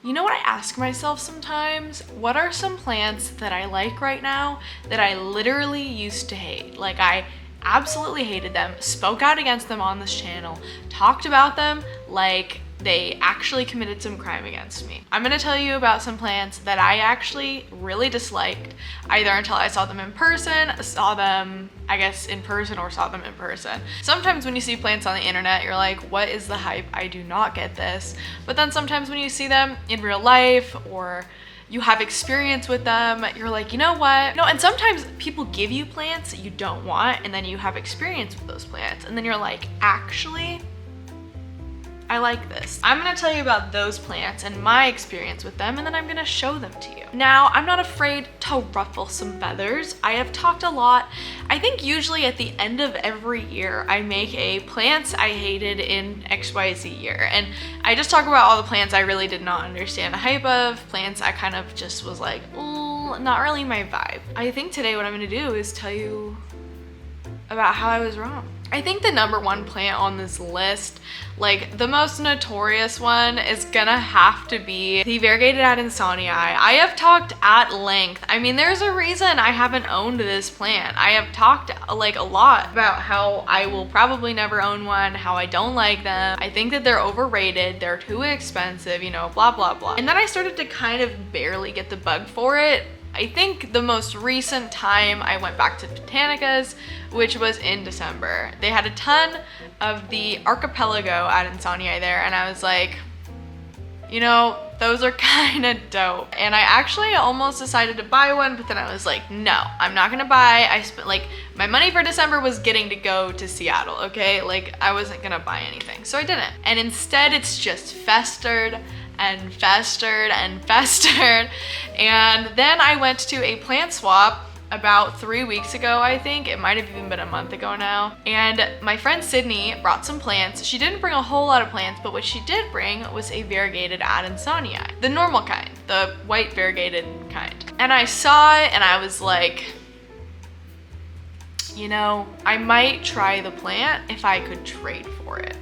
You know what I ask myself sometimes? What are some plants that I like right now that I literally used to hate? Like, I absolutely hated them, spoke out against them on this channel, talked about them like they actually committed some crime against me. I'm gonna tell you about some plants that I actually really disliked, either until I saw them in person, saw them, I guess, in person, or saw them in person. Sometimes when you see plants on the internet, you're like, what is the hype? I do not get this. But then sometimes when you see them in real life, or you have experience with them, you're like, you know what? No, and sometimes people give you plants that you don't want, and then you have experience with those plants, and then you're like, actually, I like this. I'm gonna tell you about those plants and my experience with them, and then I'm gonna show them to you. Now, I'm not afraid to ruffle some feathers. I have talked a lot. I think usually at the end of every year, I make a plants I hated in XYZ year. And I just talk about all the plants I really did not understand the hype of, plants I kind of just was like, ooh, not really my vibe. I think today what I'm gonna do is tell you about how I was wrong. I think the number one plant on this list, like the most notorious one, is gonna have to be the Variegated Insomniai. I have talked at length. I mean, there's a reason I haven't owned this plant. I have talked like a lot about how I will probably never own one, how I don't like them. I think that they're overrated, they're too expensive, you know, blah, blah, blah. And then I started to kind of barely get the bug for it. I think the most recent time I went back to Botanica's, which was in December. They had a ton of the Archipelago Insomniai there, and I was like, you know, those are kind of dope. And I actually almost decided to buy one, but then I was like, no, I'm not gonna buy. I spent like, my money for December was getting to go to Seattle, okay? Like, I wasn't gonna buy anything, so I didn't. And instead, it's just festered and festered and festered. And then I went to a plant swap about 3 weeks ago, I think. It might have even been a month ago now. And my friend Sydney brought some plants. She didn't bring a whole lot of plants, but what she did bring was a Variegated Insomniai, the normal kind, the white variegated kind. And I saw it and I was like, you know, I might try the plant if I could trade for it.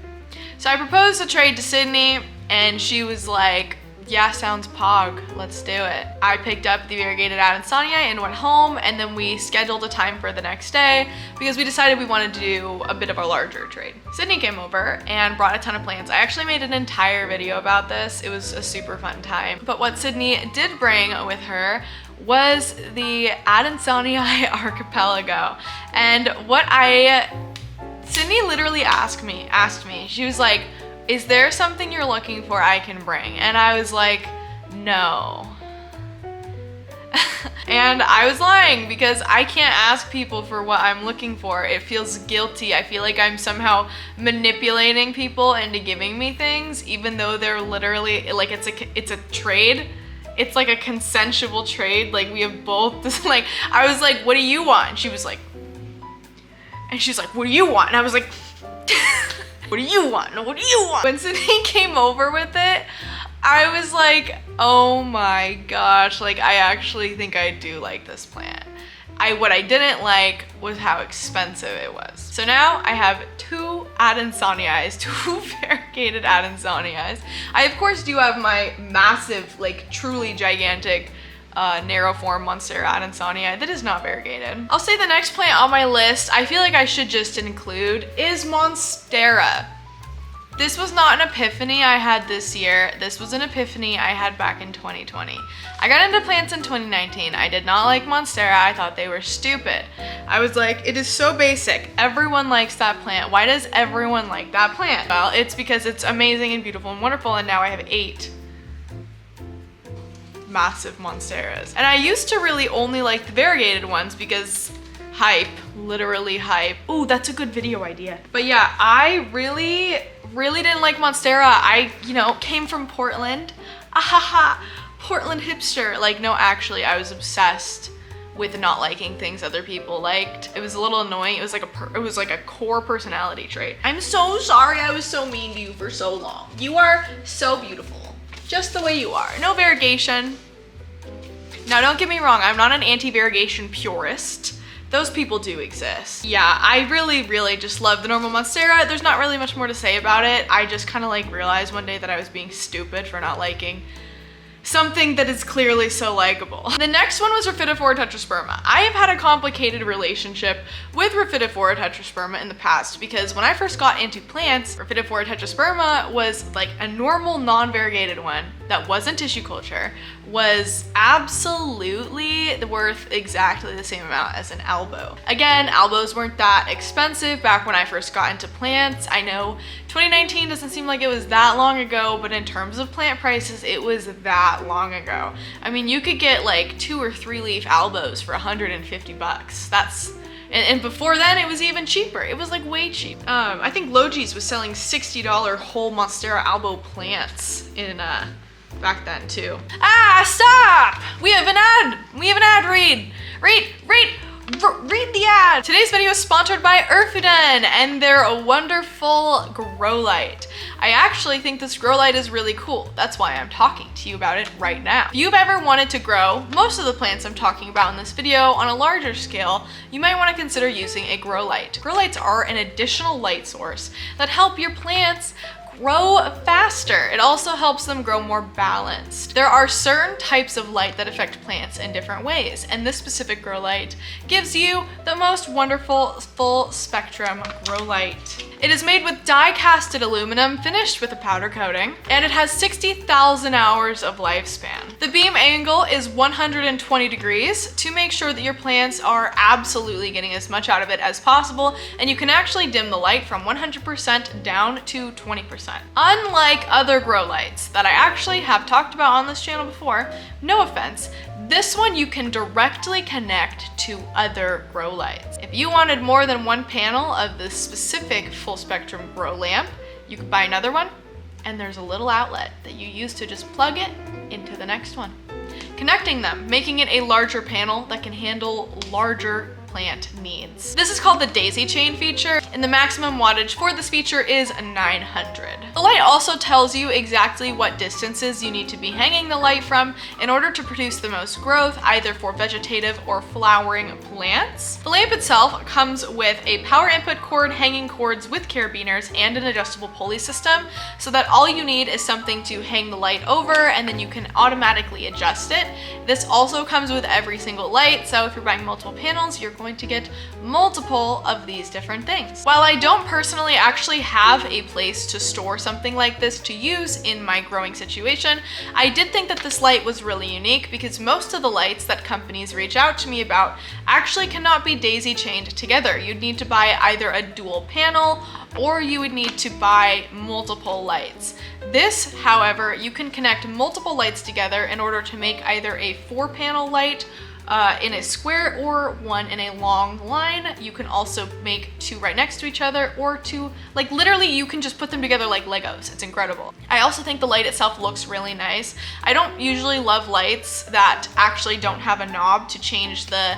So I proposed a trade to Sydney, and she was like, yeah, sounds pog, let's do it. I picked up the Variegated Insomniai and went home, and then we scheduled a time for the next day because we decided we wanted to do a bit of a larger trade. Sydney came over and brought a ton of plants. I actually made an entire video about this. It was a super fun time. But what Sydney did bring with her was the Insomniai Archipelago. And Sydney literally asked me, she was like, is there something you're looking for I can bring? And I was like, no. And I was lying because I can't ask people for what I'm looking for. It feels guilty. I feel like I'm somehow manipulating people into giving me things, even though they're literally, like, it's a trade. It's like a consensual trade. Like, we have both this, like, I was like, what do you want? And she was like, what do you want? And I was like, what do you want? What do you want? When Sydney came over with it, I was like, oh my gosh, like, I actually think I do like this plant. What I didn't like was how expensive it was. So now I have two Insomniais, two Variegated Insomniais. I of course do have my massive, like, truly gigantic narrow form Monstera Insomniai that is not variegated. I'll say the next plant on my list, I feel like I should just include, is Monstera. This was not an epiphany I had this year. This was an epiphany I had back in 2020. I got into plants in 2019. I did not like Monstera. I thought they were stupid. I was like, it is so basic. Everyone likes that plant. Why does everyone like that plant? Well, it's because it's amazing and beautiful and wonderful, and now I have 8 massive Monsteras. And I used to really only like the variegated ones because hype, literally hype. Ooh, that's a good video idea. But yeah, I really didn't like Monstera. I, you know, came from Portland. Ahaha, Portland hipster. Like, no, actually, I was obsessed with not liking things other people liked. It was a little annoying. It was like a core personality trait. I'm so sorry I was so mean to you for so long. You are so beautiful, just the way you are. No variegation. Now, don't get me wrong, I'm not an anti-variegation purist. Those people do exist. Yeah, I really just love the normal Monstera. There's not really much more to say about it. I just kind of like realized one day that I was being stupid for not liking something that is clearly so likable. The next one was Rhaphidophora tetrasperma. I have had a complicated relationship with Rhaphidophora tetrasperma in the past because when I first got into plants, Rhaphidophora tetrasperma was like a normal non-variegated one that wasn't tissue culture, was absolutely worth exactly the same amount as an albo. Again, albos weren't that expensive back when I first got into plants. I know 2019 doesn't seem like it was that long ago, but in terms of plant prices, it was that long ago. I mean, you could get like 2 or 3 leaf albos for 150 bucks. And before then, it was even cheaper. It was like way cheap. I think Logis was selling $60 whole Monstera albo plants in back then too. Ah, stop! We have an ad. We have an ad read. Read the ad. Today's video is sponsored by Urfuden and their wonderful grow light. I actually think this grow light is really cool. That's why I'm talking to you about it right now. If you've ever wanted to grow most of the plants I'm talking about in this video on a larger scale, you might want to consider using a grow light. Grow lights are an additional light source that help your plants grow faster. It also helps them grow more balanced. There are certain types of light that affect plants in different ways, and this specific grow light gives you the most wonderful full spectrum grow light. It is made with die-casted aluminum finished with a powder coating, and it has 60,000 hours of lifespan. The beam angle is 120 degrees to make sure that your plants are absolutely getting as much out of it as possible, and you can actually dim the light from 100% down to 20%. Unlike other grow lights that I actually have talked about on this channel before, no offense, this one you can directly connect to other grow lights. If you wanted more than one panel of this specific full spectrum grow lamp, you could buy another one, and there's a little outlet that you use to just plug it into the next one. Connecting them, making it a larger panel that can handle larger plant needs. This is called the daisy chain feature, and the maximum wattage for this feature is 900. The light also tells you exactly what distances you need to be hanging the light from in order to produce the most growth, either for vegetative or flowering plants. The lamp itself comes with a power input cord, hanging cords with carabiners, and an adjustable pulley system, so that all you need is something to hang the light over, and then you can automatically adjust it. This also comes with every single light, so if you're buying multiple panels, you're going to get multiple of these different things. While I don't personally actually have a place to store something like this to use in my growing situation, I did think that this light was really unique because most of the lights that companies reach out to me about actually cannot be daisy chained together. You'd need to buy either a dual panel or you would need to buy multiple lights. This, however, you can connect multiple lights together in order to make either a 4-panel light in a square or one in a long line. You can also make 2 right next to each other, or 2, like literally you can just put them together like Legos. It's incredible. I also think the light itself looks really nice. I don't usually love lights that actually don't have a knob to change the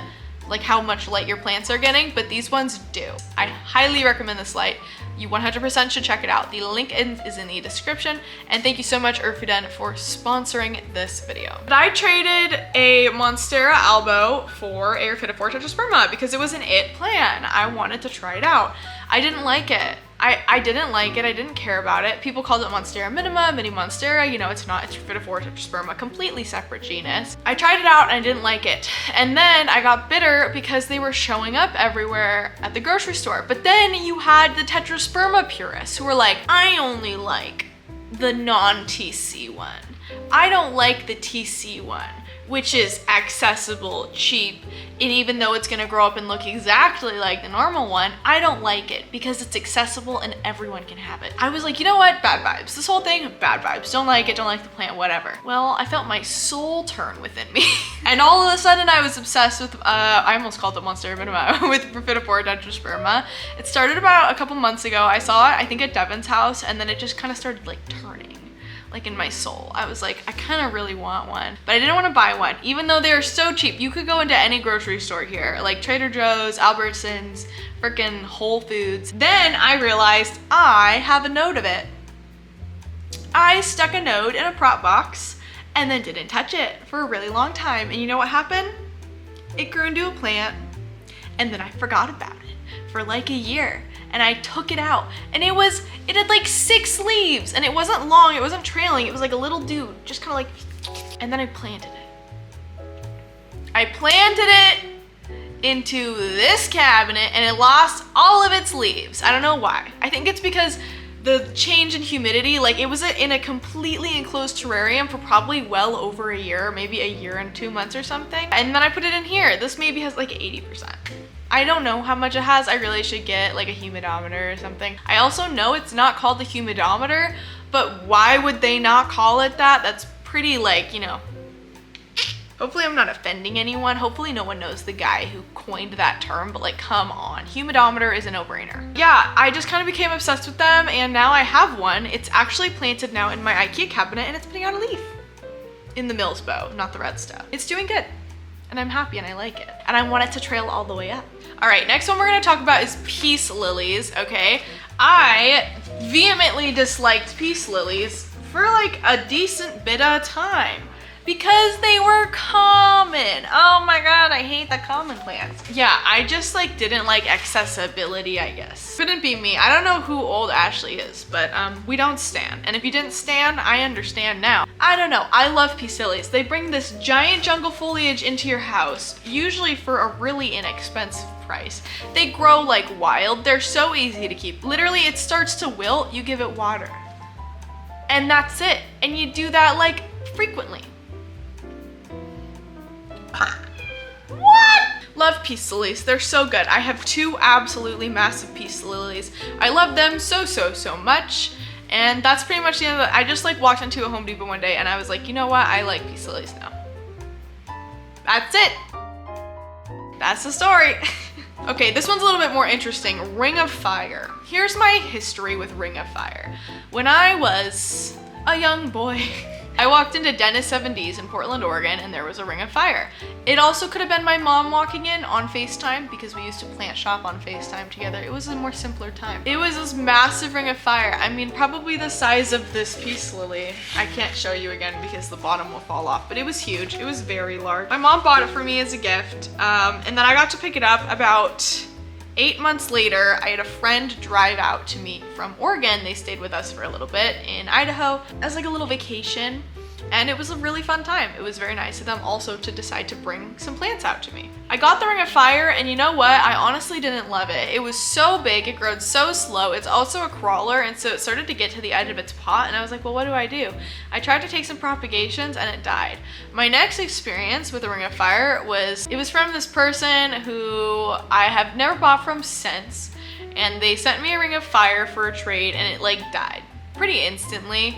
how much light your plants are getting, but these ones do. I highly recommend this light. You 100% should check it out. The link is in the description, and thank you so much Urfuden for sponsoring this video. But I traded a Monstera albo for a Rhaphidophora tetrasperma because it was an it plan. I wanted to try it out. I didn't like it. I didn't like it. I didn't care about it. People called it Monstera minima, mini Monstera. You know, it's not. It's Rhaphidophora tetrasperma, completely separate genus. I tried it out and I didn't like it. And then I got bitter because they were showing up everywhere at the grocery store. But then you had the tetrasperma purists who were like, I only like the non-TC one. I don't like the TC one, which is accessible, cheap, and even though it's gonna grow up and look exactly like the normal one, I don't like it because it's accessible and everyone can have it. I was like, you know what? Bad vibes. This whole thing, bad vibes. Don't like it, don't like the plant, whatever. Well, I felt my soul turn within me. And all of a sudden I was obsessed with, I almost called it Monstera minima, with Rhaphidophora tetrasperma. It started about a couple months ago. I saw it, I think at Devin's house, and then it just kind of started like turning. Like in my soul. I was like, I kind of really want one, but I didn't want to buy one, even though they're so cheap. You could go into any grocery store here, like Trader Joe's, Albertsons, frickin' Whole Foods. Then I realized I have a node of it. I stuck a node in a prop box and then didn't touch it for a really long time. And you know what happened? It grew into a plant, and then I forgot about it for like a year. And I took it out, and it had like 6 leaves, and it wasn't long, it wasn't trailing, it was like a little dude, just kind of like And then I planted it. I planted it into this cabinet and it lost all of its leaves. I don't know why. I think it's because the change in humidity, like it was in a completely enclosed terrarium for probably well over a year, maybe a year and 2 months or something. And then I put it in here. This maybe has like 80%. I don't know how much it has. I really should get like a humidometer or something. I also know it's not called the humidometer, but why would they not call it that? That's pretty like, you know, hopefully I'm not offending anyone. Hopefully no one knows the guy who coined that term, but like, come on. Humidometer is a no-brainer. Yeah, I just kind of became obsessed with them and now I have one. It's actually planted now in my IKEA cabinet and it's putting out a leaf. In the Mills bow, not the red stuff. It's doing good and I'm happy and I like it. And I want it to trail all the way up. All right, next one we're gonna talk about is peace lilies, okay? I vehemently disliked peace lilies for like a decent bit of time. Because they were common. Oh my god, I hate the common plants. Yeah, I just like didn't like accessibility, I guess. Couldn't be me. I don't know who old Ashley is, but we don't stan. And if you didn't stan, I understand now. I don't know, I love peace lilies. They bring this giant jungle foliage into your house, usually for a really inexpensive price. They grow like wild. They're so easy to keep. Literally, it starts to wilt, you give it water. And that's it. And you do that like frequently. What? Love peace lilies. They're so good. I have 2 absolutely massive peace lilies. I love them so much. And that's pretty much the end of it. I just like walked into a Home Depot one day and I was like, you know what? I like peace lilies now. That's it. That's the story. Okay, this one's a little bit more interesting. Ring of Fire. Here's my history with Ring of Fire. When I was a young boy, I walked into Dennis 70s in Portland, Oregon, and there was a Ring of Fire. It also could have been my mom walking in on FaceTime because we used to plant shop on FaceTime together. It was a more simpler time. It was this massive Ring of Fire. I mean, probably the size of this peace lily. I can't show you again because the bottom will fall off, but it was huge. It was very large. My mom bought it for me as a gift, and then I got to pick it up about 8 months later. I had a friend drive out to me from Oregon. They stayed with us for a little bit in Idaho as like a little vacation. And it was a really fun time. It was very nice of them also to decide to bring some plants out to me. I got the Ring of Fire and you know what? I honestly didn't love it. It was so big, it grew so slow. It's also a crawler and so it started to get to the edge of its pot and I was like, well, what do? I tried to take some propagations and it died. My next experience with the Ring of Fire was, it was from this person who I have never bought from since, and they sent me a Ring of Fire for a trade and it like died pretty instantly.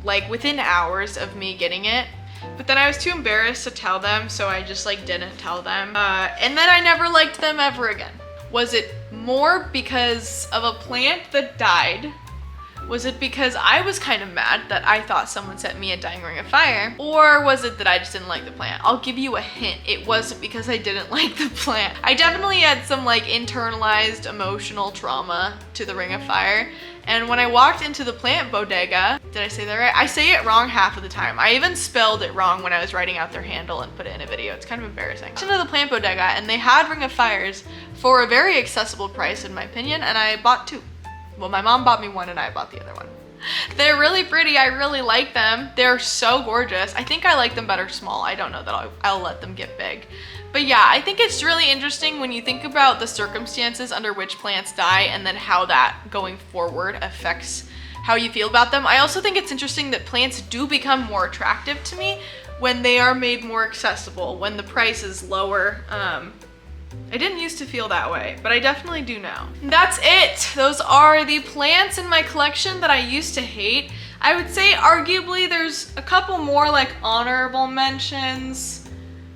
Like within hours of me getting it. But then I was too embarrassed to tell them, so I just like didn't tell them. And then I never liked them ever again. Was it more because of a plant that died? Was it because I was kind of mad that I thought someone sent me a dying Ring of Fire? Or was it that I just didn't like the plant? I'll give you a hint. It wasn't because I didn't like the plant. I definitely had some like internalized emotional trauma to the Ring of Fire. And when I walked into the plant bodega, did I say that right? I say it wrong half of the time. I even spelled it wrong when I was writing out their handle and put it in a video. It's kind of embarrassing. I walked into the plant bodega and they had Ring of Fires for a very accessible price in my opinion, and I bought 2. Well, my mom bought me 1 and I bought the other one. They're really pretty. I really like them. They're so gorgeous. I think I like them better small. I don't know that I'll let them get big. But yeah, I think it's really interesting when you think about the circumstances under which plants die and then how that going forward affects how you feel about them. I also think it's interesting that plants do become more attractive to me when they are made more accessible, when the price is lower. I didn't used to feel that way, but I definitely do now. That's it. Those are the plants in my collection that I used to hate. I would say arguably there's a couple more like honorable mentions.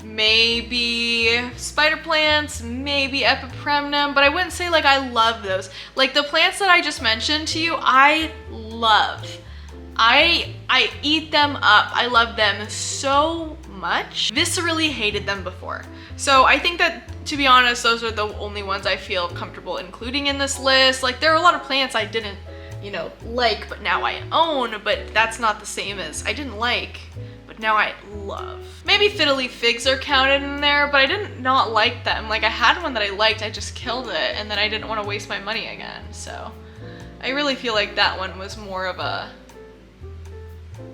Maybe spider plants, maybe epipremnum, but I wouldn't say like I love those. Like the plants that I just mentioned to you, I love. I eat them up. I love them so much. Viscerally hated them before. So I think that, to be honest, those are the only ones I feel comfortable including in this list. Like there are a lot of plants I didn't, you know, like, but now I own, but that's not the same as I didn't like, but now I love. Maybe fiddly figs are counted in there, but I didn't not like them. Like I had one that I liked, I just killed it, and then I didn't want to waste my money again. So I really feel like that one was more of a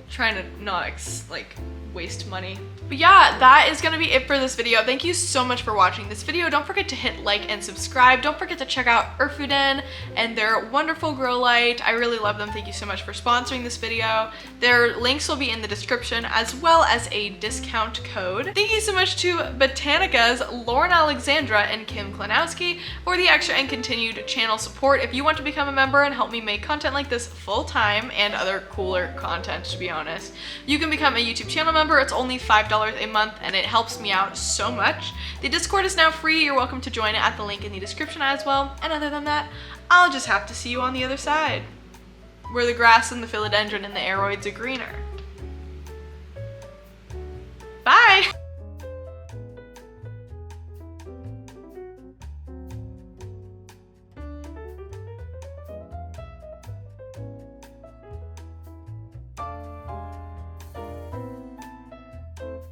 trying to not like waste money. But yeah, that is gonna be it for this video. Thank you so much for watching this video. Don't forget to hit like and subscribe. Don't forget to check out Erfuden and their wonderful grow light. I really love them. Thank you so much for sponsoring this video. Their links will be in the description as well as a discount code. Thank you so much to Botanica's Lauren Alexandra and Kim Klanowski for the extra and continued channel support. If you want to become a member and help me make content like this full time and other cooler content, to be honest, you can become a YouTube channel member. It's only $5 a month and it helps me out so much. The Discord is now free. You're welcome to join it at the link in the description as well. And other than that, I'll just have to see you on the other side, where the grass and the philodendron and the aroids are greener.